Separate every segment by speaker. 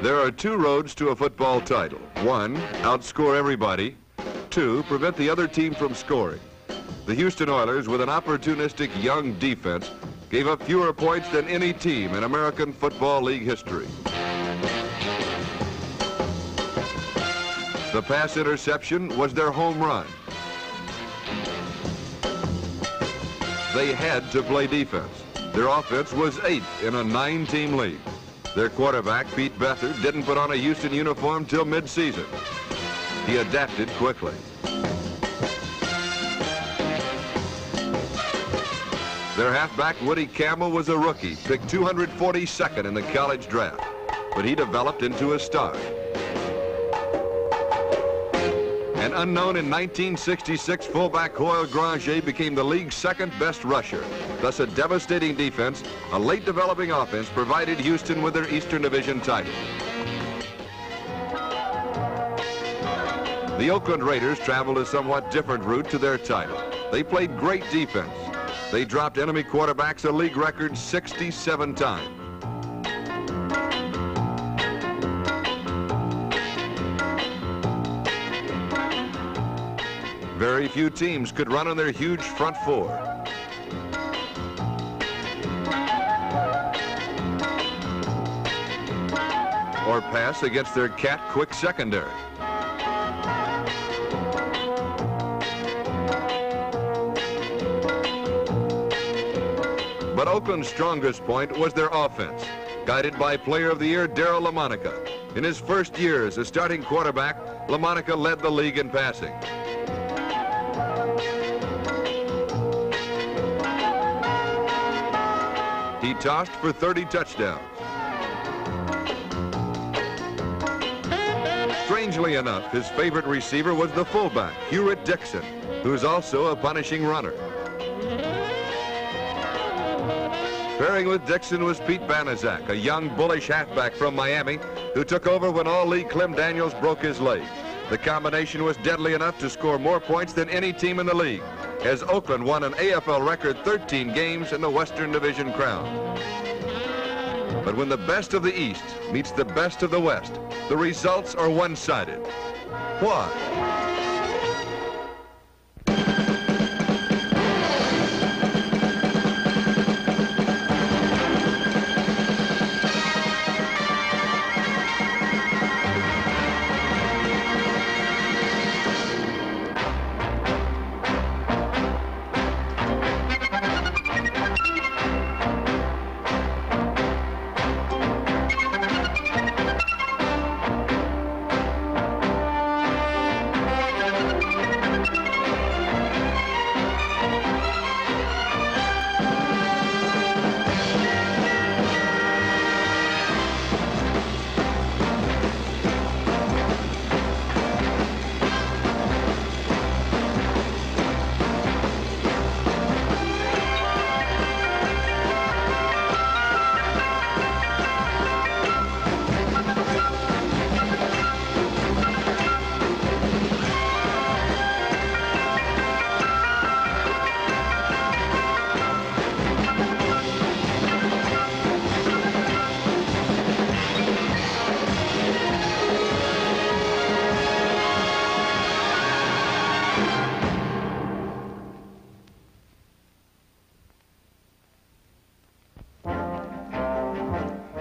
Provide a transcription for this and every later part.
Speaker 1: There are two roads to a football title. One, outscore everybody. Two, prevent the other team from scoring. The Houston Oilers, with an opportunistic young defense, gave up fewer points than any team in American Football League history. The pass interception was their home run. They had to play defense. Their offense was 8th in a 9-team league. Their quarterback, Pete Beathard, didn't put on a Houston uniform till mid-season. He adapted quickly. Their halfback, Woody Campbell, was a rookie, picked 242nd in the college draft, but he developed into a star. An unknown in 1966, fullback Hoyle Granger became the league's second-best rusher. Thus, a devastating defense, a late developing offense provided Houston with their Eastern Division title. The Oakland Raiders traveled a somewhat different route to their title. They played great defense. They dropped enemy quarterbacks a league record 67 times. Very few teams could run on their huge front four. Or pass against their cat-quick secondary. But Oakland's strongest point was their offense, guided by Player of the Year Darryl LaMonica. In his first year as a starting quarterback, LaMonica led the league in passing. He tossed for 30 touchdowns. Strangely enough, his favorite receiver was the fullback, Hewitt Dixon, who's also a punishing runner. Pairing with Dixon was Pete Banaszak, a young, bullish halfback from Miami who took over when All-League Clem Daniels broke his leg. The combination was deadly enough to score more points than any team in the league, as Oakland won an AFL record 13 games in the Western Division crown. But when the best of the East meets the best of the West, the results are one-sided. Why?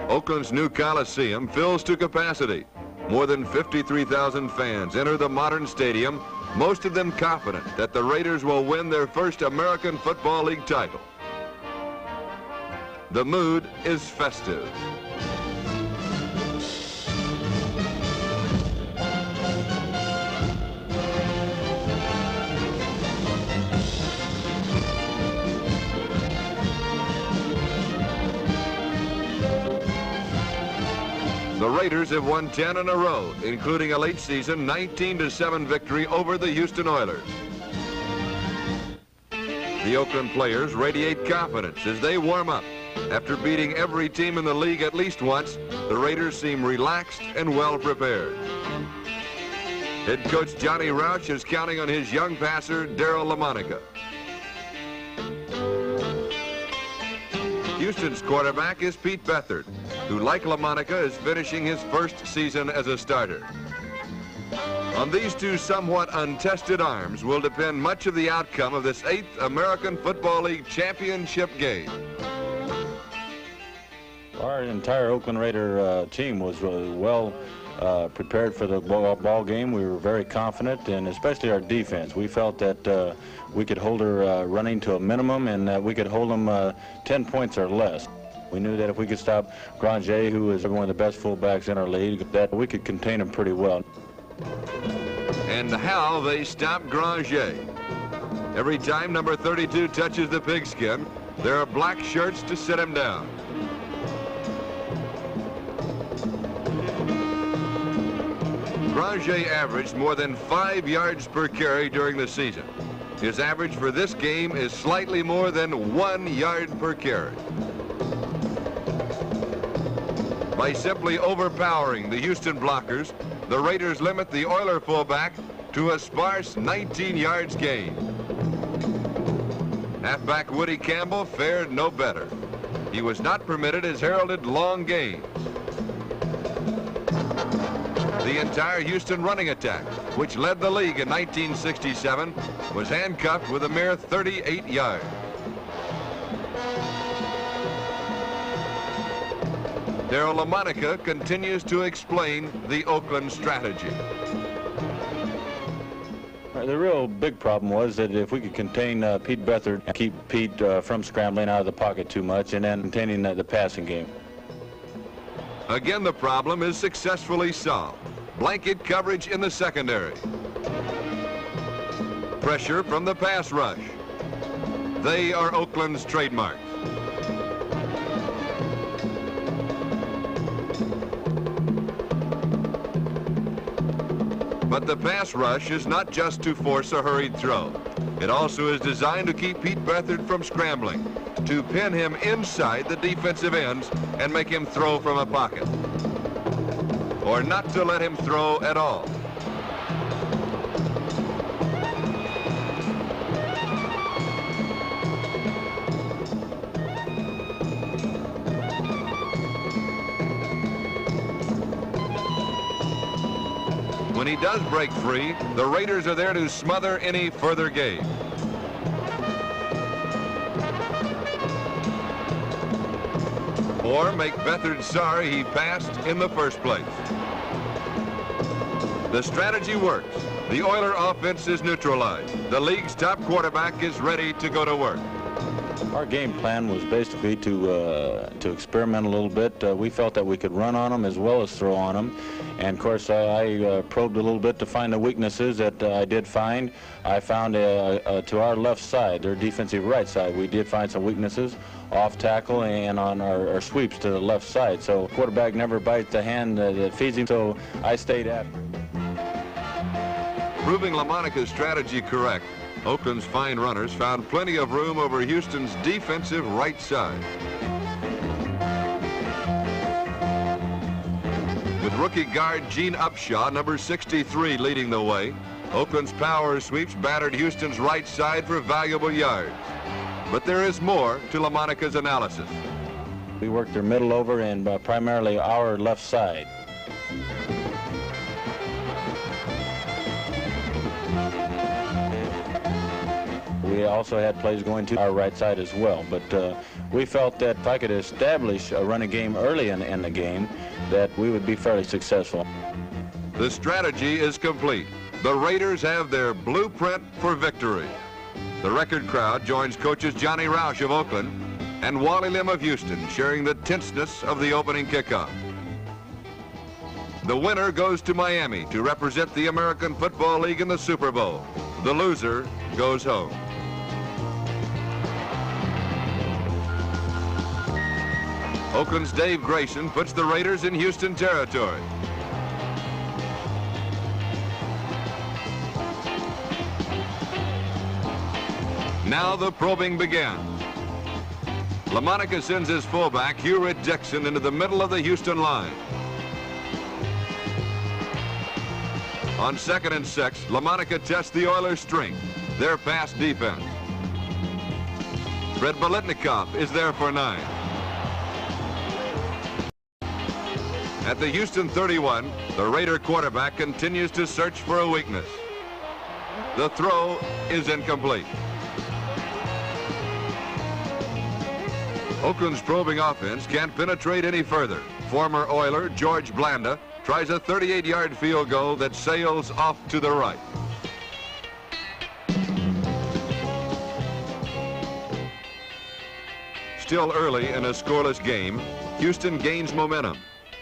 Speaker 1: Oakland's new Coliseum fills to capacity. More than 53,000 fans enter the modern stadium, most of them confident that the Raiders will win their first American Football League title. The mood is festive. The Raiders have won 10 in a row, including a late-season 19-7 victory over the Houston Oilers. The Oakland players radiate confidence as they warm up. After beating every team in the league at least once, the Raiders seem relaxed and well-prepared. Head coach Johnny Roush is counting on his young passer, Darryl LaMonica. Houston's quarterback is Pete Beathard. who, like LaMonica, is finishing his first season as a starter. On these two somewhat untested arms will depend much of the outcome of this 8th American Football League championship game.
Speaker 2: Our entire Oakland Raider team was really well prepared for the ball game. We were very confident, and especially our defense. We felt that we could hold her running to a minimum, and that we could hold them 10 points or less. We knew that if we could stop Granger, who is one of the best fullbacks in our league, that we could contain him pretty well.
Speaker 1: And how they stop Granger. Every time number 32 touches the pigskin, there are black shirts to sit him down. Granger averaged more than 5 yards per carry during the season. His average for this game is slightly more than 1 yard per carry. By simply overpowering the Houston blockers, the Raiders limit the Oiler fullback to a sparse 19 yards gain. Halfback Woody Campbell fared no better. He was not permitted his heralded long gains. The entire Houston running attack, which led the league in 1967, was handcuffed with a mere 38 yards. Darryl LaMonica continues to explain the Oakland strategy.
Speaker 2: The real big problem was that if we could contain Pete Beathard and keep Pete from scrambling out of the pocket too much, and then containing the passing game.
Speaker 1: Again, the problem is successfully solved. Blanket coverage in the secondary. Pressure from the pass rush. They are Oakland's trademarks. But the pass rush is not just to force a hurried throw. It also is designed to keep Pete Beathard from scrambling, to pin him inside the defensive ends and make him throw from a pocket, or not to let him throw at all. When he does break free, the Raiders are there to smother any further gain. Or make Beathard sorry he passed in the first place. The strategy works. The Oiler offense is neutralized. The league's top quarterback is ready to go to work.
Speaker 2: Our game plan was basically to experiment a little bit. We felt that we could run on them as well as throw on them. And of course, I probed a little bit to find the weaknesses that I did find. I found to our left side, their defensive right side, we did find some weaknesses off tackle and on our sweeps to the left side. So quarterback never bites the hand that feeds him, so I stayed after.
Speaker 1: Proving LaMonica's strategy correct, Oakland's fine runners found plenty of room over Houston's defensive right side. With rookie guard Gene Upshaw, number 63, leading the way, Oakland's power sweeps battered Houston's right side for valuable yards. But there is more to LaMonica's analysis.
Speaker 2: We worked their middle over and primarily our left side. We also had plays going to our right side as well, but we felt that if I could establish a running game early in the game, that we would be fairly successful.
Speaker 1: The strategy is complete. The Raiders have their blueprint for victory. The record crowd joins coaches Johnny Roush of Oakland and Wally Lim of Houston, sharing the tenseness of the opening kickoff. The winner goes to Miami to represent the American Football League in the Super Bowl. The loser goes home. Oakland's Dave Grayson puts the Raiders in Houston territory. Now the probing begins. LaMonica sends his fullback, Hugh Dixon, into the middle of the Houston line. On 2nd and 6, LaMonica tests the Oilers' strength, their pass defense. Fred Biletnikoff is there for 9. At the Houston 31, the Raider quarterback continues to search for a weakness. The throw is incomplete. Oakland's probing offense can't penetrate any further. Former Oiler George Blanda tries a 38-yard field goal that sails off to the right. Still early in a scoreless game, Houston gains momentum.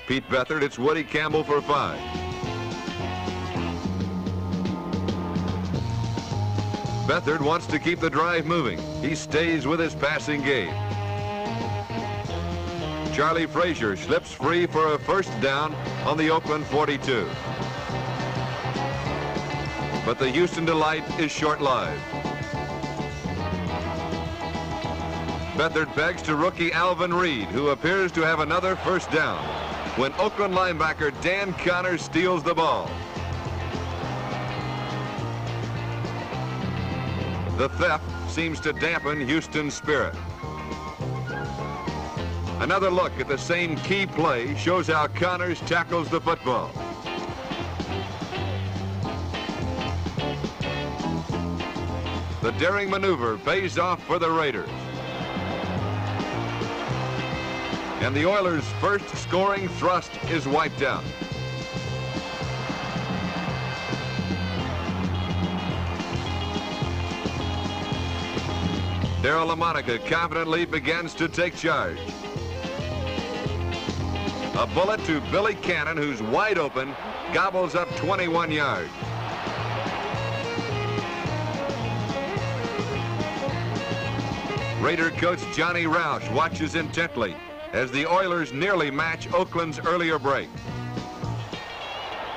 Speaker 1: Pete Beathard, it's Woody Campbell for 5. Beathard wants to keep the drive moving. He stays with his passing game. Charlie Frazier slips free for a first down on the Oakland 42. But the Houston delight is short-lived. Beathard pegs to rookie Alvin Reed, who appears to have another first down, when Oakland linebacker Dan Connors steals the ball. The theft seems to dampen Houston's spirit. Another look at the same key play shows how Connors tackles the football. The daring maneuver pays off for the Raiders. And the Oilers' first scoring thrust is wiped out. Darryl LaMonica confidently begins to take charge. A bullet to Billy Cannon, who's wide open, gobbles up 21 yards. Raider coach Johnny Roush watches intently as the Oilers nearly match Oakland's earlier break.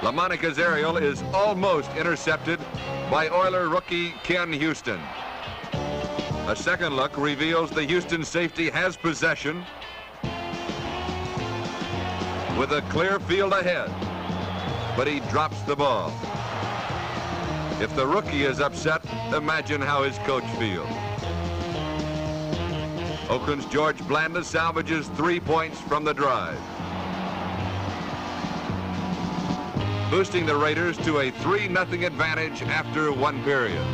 Speaker 1: LaMonica's aerial is almost intercepted by Oiler rookie Ken Houston. A second look reveals the Houston safety has possession with a clear field ahead, but he drops the ball. If the rookie is upset, imagine how his coach feels. Oakland's George Blanda salvages 3 points from the drive, boosting the Raiders to a 3-0 advantage after one period.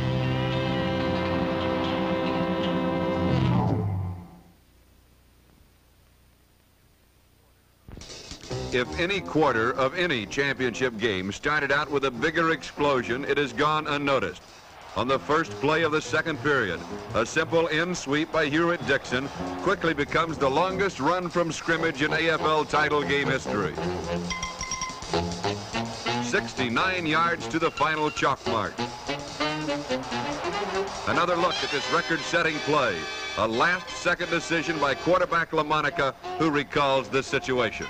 Speaker 1: If any quarter of any championship game started out with a bigger explosion, it has gone unnoticed. On the first play of the second period, a simple in sweep by Hewitt Dixon quickly becomes the longest run from scrimmage in AFL title game history. 69 yards to the final chalk mark. Another look at this record-setting play. A last-second decision by quarterback LaMonica, who recalls the situation.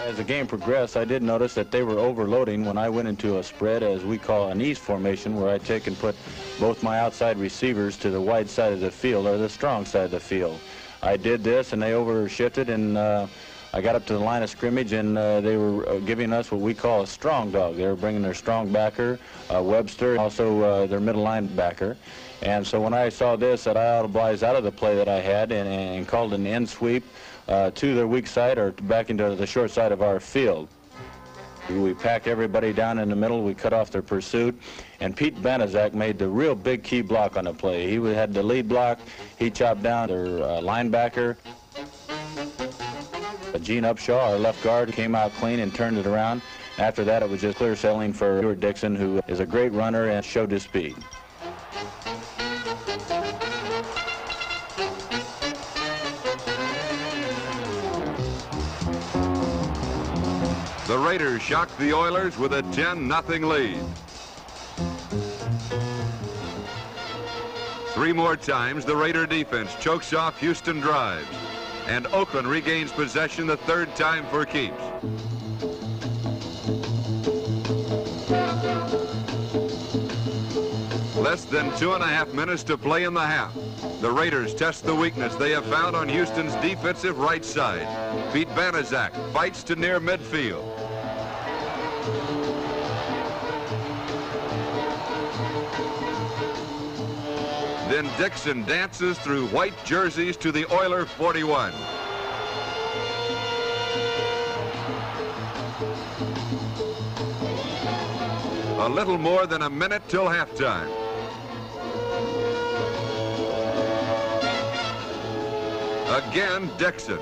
Speaker 2: As the game progressed, I did notice that they were overloading when I went into a spread, as we call an ease formation, where I take and put both my outside receivers to the wide side of the field, or the strong side of the field. I did this, and they overshifted, and I got up to the line of scrimmage, and they were giving us what we call a strong dog. They were bringing their strong backer, Webster, also their middle linebacker. And so when I saw this, that I obliged out of the play that I had and called an end sweep to their weak side or back into the short side of our field. We packed everybody down in the middle. We cut off their pursuit. And Pete Banaszak made the real big key block on the play. He had the lead block. He chopped down their linebacker. Gene Upshaw, our left guard, came out clean and turned it around. After that, it was just clear sailing for Hewitt Dixon, who is a great runner and showed his speed.
Speaker 1: The Raiders shocked the Oilers with a 10-0 lead. 3 more times, the Raider defense chokes off Houston drives, and Oakland regains possession the 3rd time for keeps. Less than 2.5 minutes to play in the half. The Raiders test the weakness they have found on Houston's defensive right side. Pete Banaszak fights to near midfield. Then Dixon dances through white jerseys to the Oiler 41. A little more than a minute till halftime. Again, Dixon.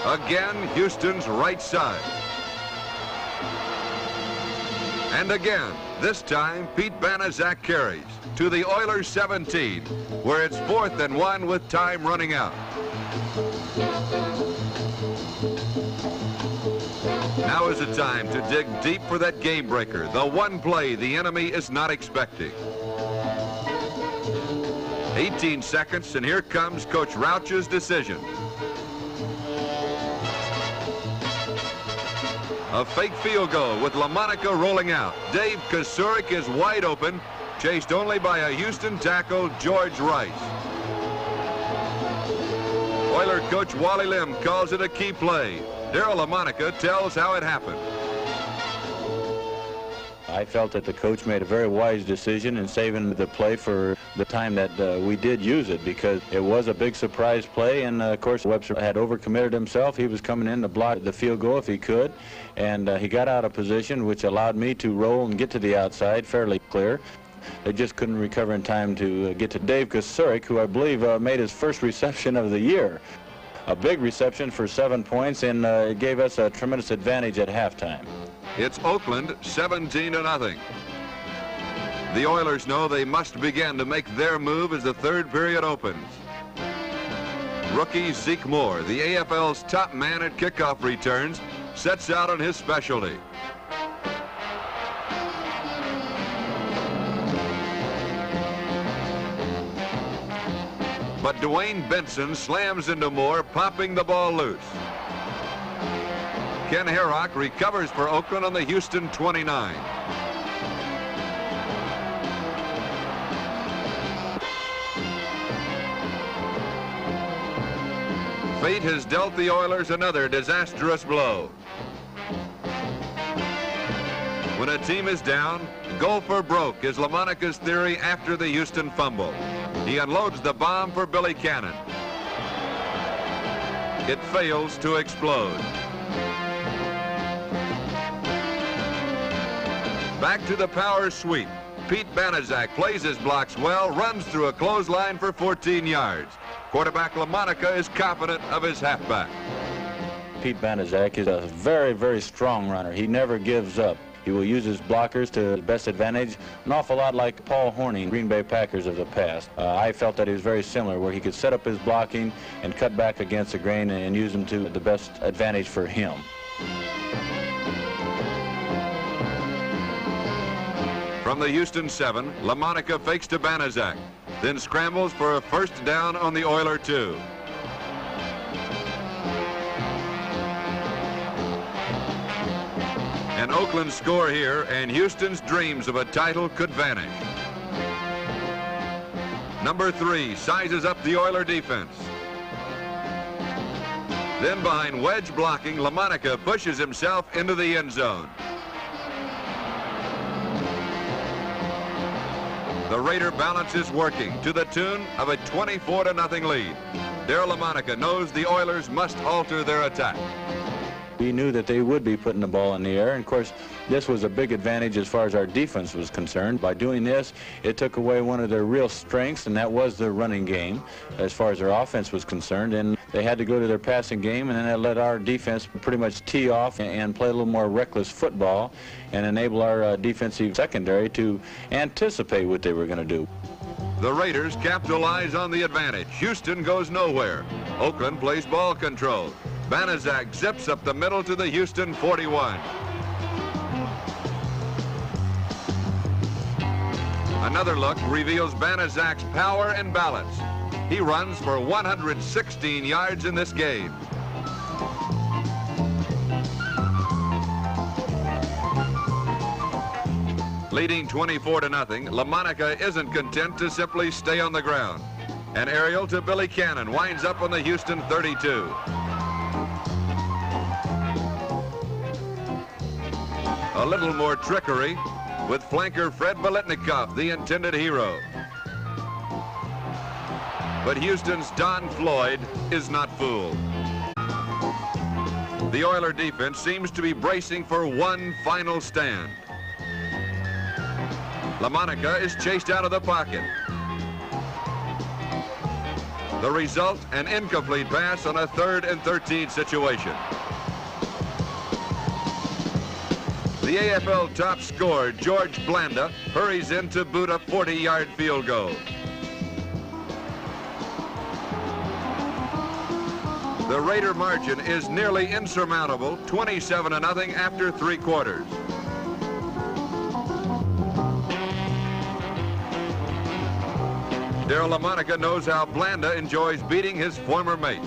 Speaker 1: Again, Houston's right side. And again, this time, Pete Banaszak carries to the Oilers 17, where it's 4th and 1 with time running out. Now is the time to dig deep for that game breaker, the one play the enemy is not expecting. 18 seconds, and here comes Coach Rauch's decision. A fake field goal with LaMonica rolling out. Dave Kasurik is wide open, chased only by a Houston tackle, George Rice. Oiler coach Wally Lim calls it a key play. Darryl LaMonica tells how it happened.
Speaker 2: I felt that the coach made a very wise decision in saving the play for the time that we did use it, because it was a big surprise play, and of course Webster had overcommitted himself. He was coming in to block the field goal if he could, and he got out of position, which allowed me to roll and get to the outside fairly clear. They just couldn't recover in time to get to Dave Kasurik, who I believe made his first reception of the year. A big reception for 7 points, and it gave us a tremendous advantage at halftime.
Speaker 1: It's Oakland 17-0. The Oilers know they must begin to make their move as the third period opens. Rookie Zeke Moore, the AFL's top man at kickoff returns, sets out on his specialty. But Dwayne Benson slams into Moore, popping the ball loose. Ken Herrock recovers for Oakland on the Houston 29. Fate has dealt the Oilers another disastrous blow. When a team is down, go for broke is LaMonica's theory after the Houston fumble. He unloads the bomb for Billy Cannon. It fails to explode. Back to the power sweep. Pete Banaszak plays his blocks well, runs through a clothesline for 14 yards. Quarterback LaMonica is confident of his halfback.
Speaker 2: Pete Banaszak is a very, very strong runner. He never gives up. He will use his blockers to his best advantage, an awful lot like Paul Hornung, Green Bay Packers of the past. I felt that he was very similar, where he could set up his blocking and cut back against the grain and use them to the best advantage for him.
Speaker 1: From the Houston 7, LaMonica fakes to Banaszak, then scrambles for a first down on the Oiler 2. An Oakland score here, and Houston's dreams of a title could vanish. Number 3 sizes up the Oiler defense. Then behind wedge blocking, LaMonica pushes himself into the end zone. The Raider balance is working to the tune of a 24-0 lead. Darryl LaMonica knows the Oilers must alter their attack.
Speaker 2: We knew that they would be putting the ball in the air, and of course this was a big advantage as far as our defense was concerned. By doing this, it took away one of their real strengths, and that was their running game as far as their offense was concerned, and they had to go to their passing game, and then that let our defense pretty much tee off and play a little more reckless football and enable our defensive secondary to anticipate what they were going to do.
Speaker 1: The Raiders capitalize on the advantage. Houston goes nowhere. Oakland plays ball control. Banaszak zips up the middle to the Houston 41. Another look reveals Banaszak's power and balance. He runs for 116 yards in this game. Leading 24-0, LaMonica isn't content to simply stay on the ground. An aerial to Billy Cannon winds up on the Houston 32. A little more trickery with flanker Fred Biletnikoff, the intended hero. But Houston's Don Floyd is not fooled. The Oiler defense seems to be bracing for one final stand. LaMonica is chased out of the pocket. The result, an incomplete pass on a 3rd and 13 situation. The AFL top scorer, George Blanda, hurries in to boot a 40-yard field goal. The Raider margin is nearly insurmountable, 27-0 after 3 quarters. Darryl LaMonica knows how Blanda enjoys beating his former mate.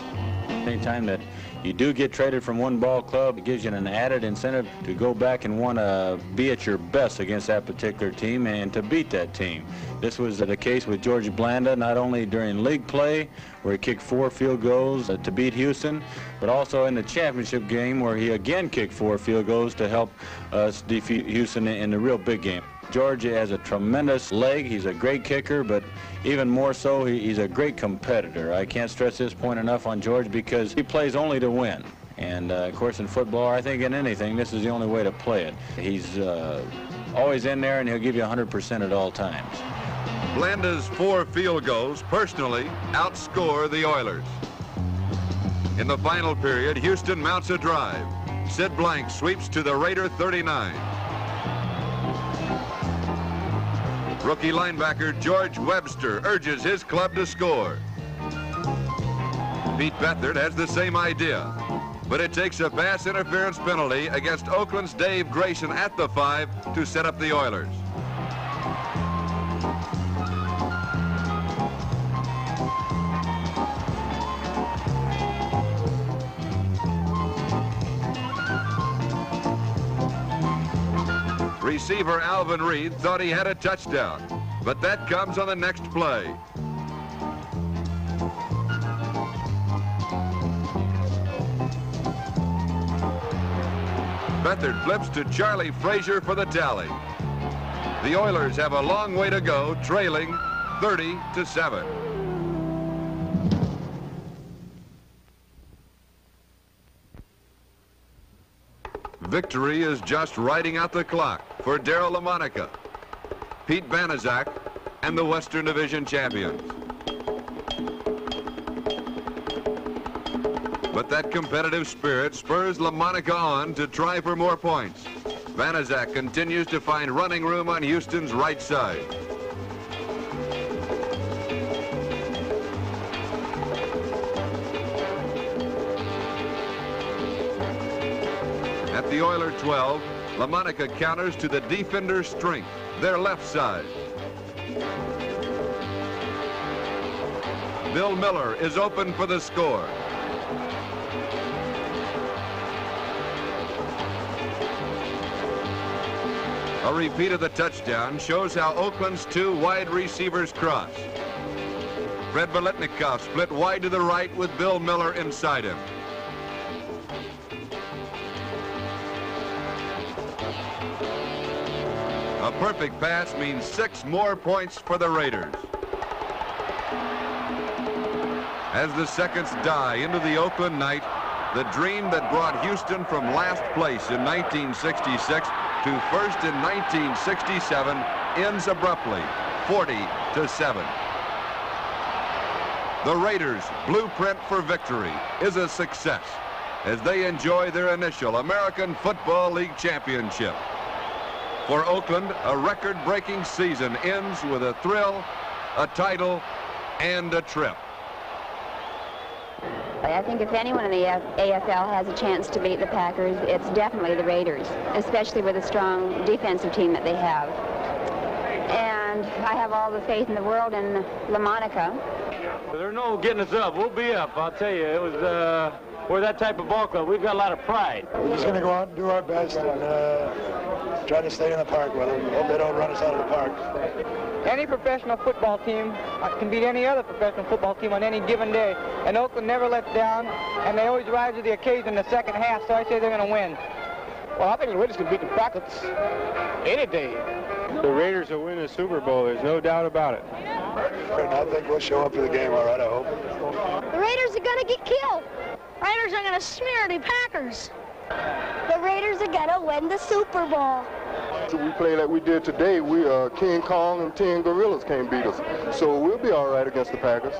Speaker 2: Anytime that you do get traded from one ball club, it gives you an added incentive to go back and want to be at your best against that particular team and to beat that team. This was the case with George Blanda, not only during league play, where he kicked 4 field goals to beat Houston, but also in the championship game where he again kicked 4 field goals to help us defeat Houston in the real big game. George has a tremendous leg. He's a great kicker, but even more so, he's a great competitor. I can't stress this point enough on George because he plays only to win. And, of course, in football, I think in anything, this is the only way to play it. He's always in there, and he'll give you 100% at all times.
Speaker 1: Blanda's 4 field goals personally outscore the Oilers. In the final period, Houston mounts a drive. Sid Blank sweeps to the Raider 39. Rookie linebacker George Webster urges his club to score. Pete Beathard has the same idea, but it takes a pass interference penalty against Oakland's Dave Grayson at the 5 to set up the Oilers. Receiver Alvin Reed thought he had a touchdown, but that comes on the next play. Beathard flips to Charlie Frazier for the tally. The Oilers have a long way to go, trailing 30-7. Victory is just riding out the clock for Darryl LaMonica, Pete Banaszak, and the Western Division champions. But that competitive spirit spurs LaMonica on to try for more points. Banaszak continues to find running room on Houston's right side. At the Oiler 12, LaMonica counters to the defender's strength, their left side. Bill Miller is open for the score. A repeat of the touchdown shows how Oakland's 2 wide receivers cross. Fred Biletnikoff split wide to the right with Bill Miller inside him. A perfect pass means 6 more points for the Raiders. As the seconds die into the Oakland night, the dream that brought Houston from last place in 1966 to first in 1967 ends abruptly, 40-7. The Raiders' blueprint for victory is a success as they enjoy their initial American Football League championship. For Oakland, a record-breaking season ends with a thrill, a title, and a trip.
Speaker 3: I think if anyone in the AFL has a chance to beat the Packers, it's definitely the Raiders, especially with a strong defensive team that they have. And I have all the faith in the world in LaMonica.
Speaker 4: There's no getting us up. We'll be up, I'll tell you. It was, we're that type of ball club. We've got a lot of pride.
Speaker 5: We're just going to go out and do our best and try to stay in the park with them. Hope they don't run us out of the park.
Speaker 6: Any professional football team can beat any other professional football team on any given day. And Oakland never lets down, and they always rise to the occasion in the second half, so I say they're going to win.
Speaker 5: Well, I think the Raiders can beat the Packers any day.
Speaker 7: The Raiders will win the Super Bowl, there's no doubt about it.
Speaker 5: And I think we'll show up for the game all right, I hope.
Speaker 8: The Raiders are going to get killed. Raiders are going to smear the Packers. The Raiders are going to win the Super Bowl.
Speaker 9: If we play like we did today, King Kong and 10 Gorillas can't beat us. So we'll be all right against the Packers.